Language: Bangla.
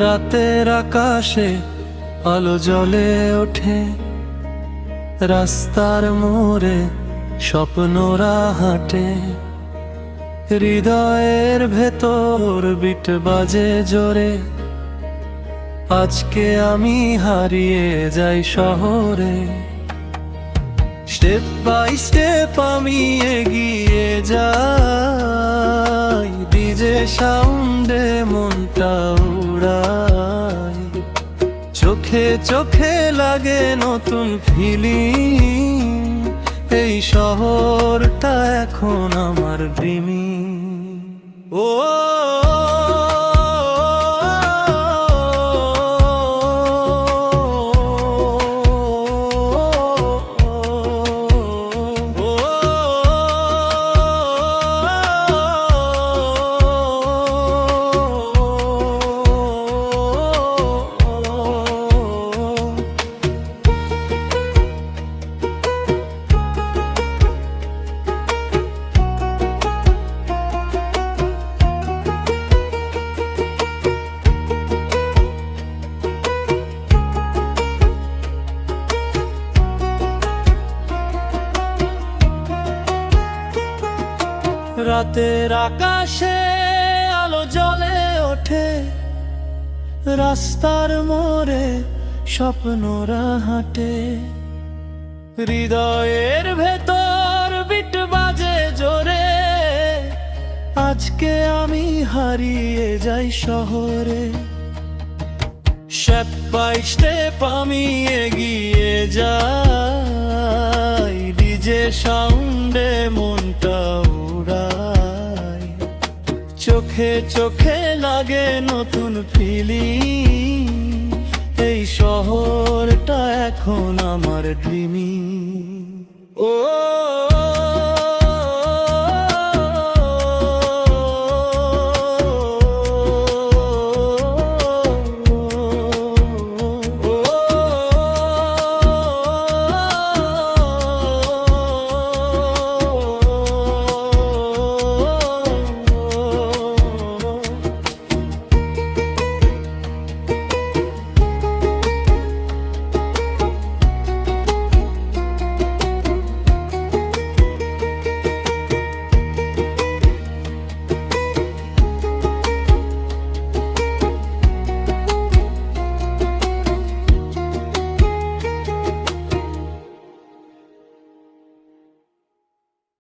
রাতের আকাশে আলো জ্বলে ওঠে, রাস্তার মোড়ে স্বপ্নরা হাঁটে, হৃদয়ের ভেতর বিট বাজে জোরে। আজকে আমি হারিয়ে যাই শহরে, স্টেপ বাই স্টেপ আমি এগিয়ে যাই, ডিজে সাউন্ডে মনটা উড়াই। চোখে চোখে লাগে নতুন ফিলিং, এই শহরটা এখন আমার ড্রিমিং। ও রাতের আকাশে আলো জ্বলে ওঠে, রাস্তার মোড়ে স্বপ্নরা হাঁটে, হৃদয়ের ভেতর বিট বাজে জোরে। আজকে আমি হারিয়ে যাই শহরে, স্টেপ বাই স্টেপ আমি এগিয়ে যাই, ডিজে সাউন্ডে মনটা উড়াই। চোখে চোখে লাগে নতুন ফিলিং, এই শহরটা এখন আমার ড্রিমিং। ও